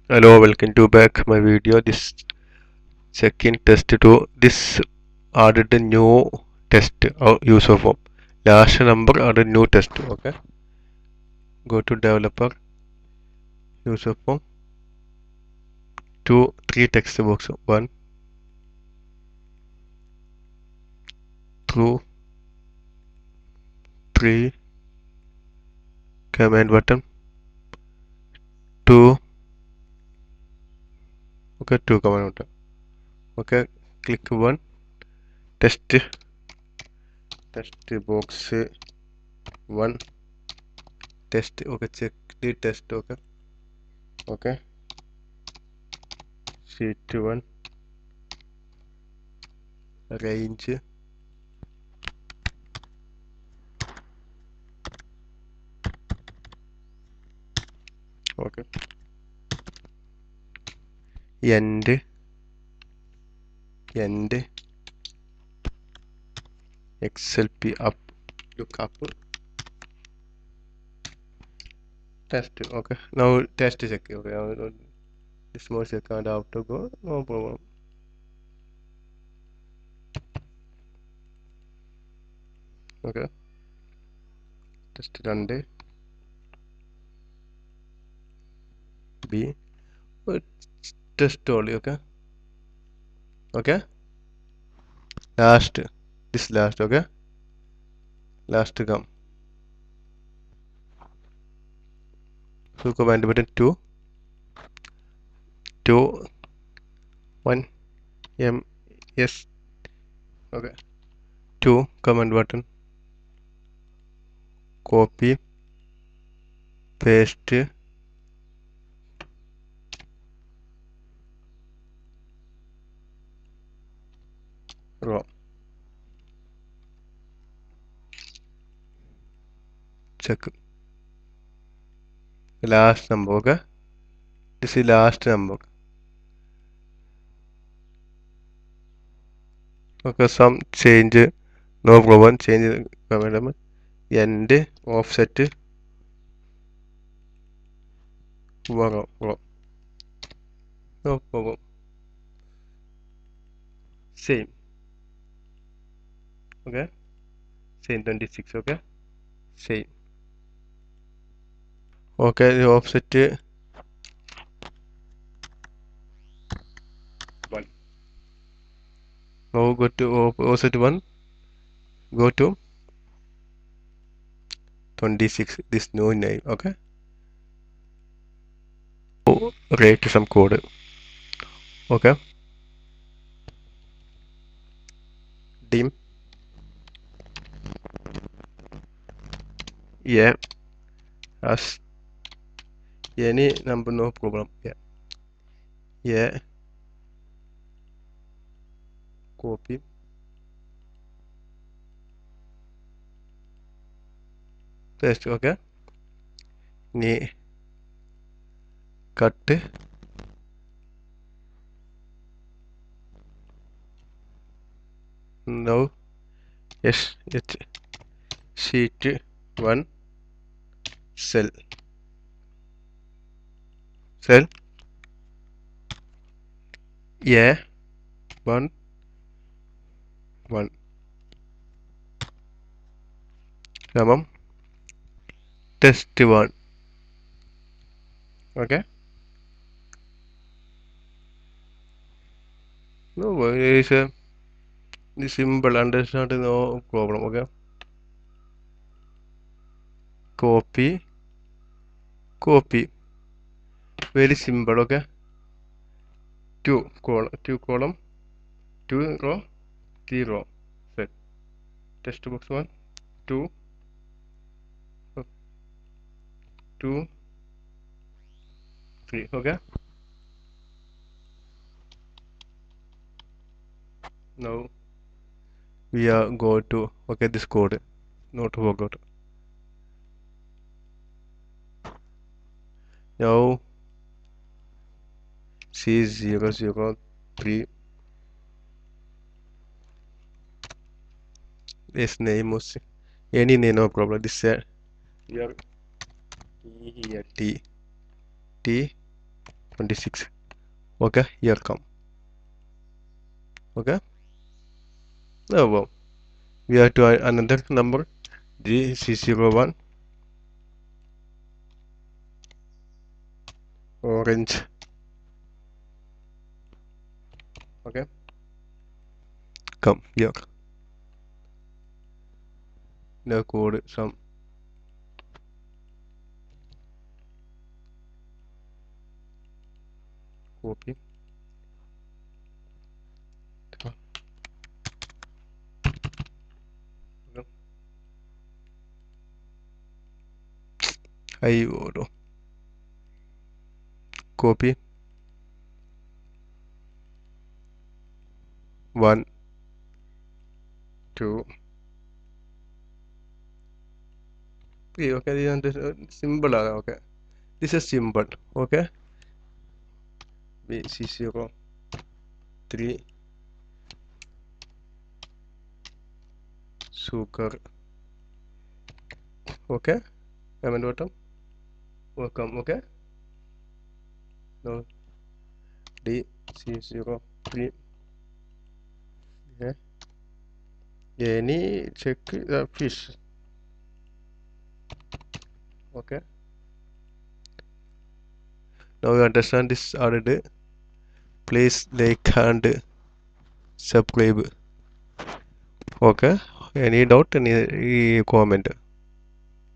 Hello, welcome to back my video. This check-in test to this added a new test user form. Last number added new test. Okay. Go to developer user form. Two, three text box. One, two, three. Command button. Two. Okay, two command button. Okay. Click one. Test. Test box one. Test. Okay. Check the test. Okay. Okay. Sheet one. Range. Okay. End. End. Excel P up. Look up. Test. Okay. Now test check. Okay. This more second out to go. No problem. Okay. Test run day. B. Test only. Okay. Okay. Last. This last. Okay. Last to come. So command button 2. 2. 1. M. S. Okay. 2. Command button. Copy. Paste. Row. Check. Last number. Okay. This is last number. Okay. Some change. No problem. Change command number. End. Offset. Row. Row. No problem. Same. Okay. Same 26. Okay. Same. Okay. The offset 1. Now go to offset 1. Go to 26. This no name. Okay. So write some code. Okay. Dim. Yeah. As any number no problem. Yeah. Yeah. Copy. Paste. Okay. Ni cut. Now yes. It's sheet 1 cell. Cell. Yeah. 1 1. Come test 1. Okay. No, it's a simple understand no problem. Okay. Copy. Copy. Very simple. Okay. 2 column, 2 row, 3 row. Set. Test box 1, 2, 2, 3. Okay. Now we are go to okay this code. Not forgot. Now C003. This name was any name no problem. This here here T 26. Okay, here come. Okay. Oh wow. We have to add another number, GC01, orange. Okay, come here. Now code some copy. I would copy 1, 2, 3. Okay, this is symbol. Okay, this is symbol. Okay, BC0 3 sugar. Okay, comment bottom. Welcome. Okay, now DC03. Yeah, any check the fish. Okay, now you understand this already. Please like and subscribe. Okay, any doubt, any comment.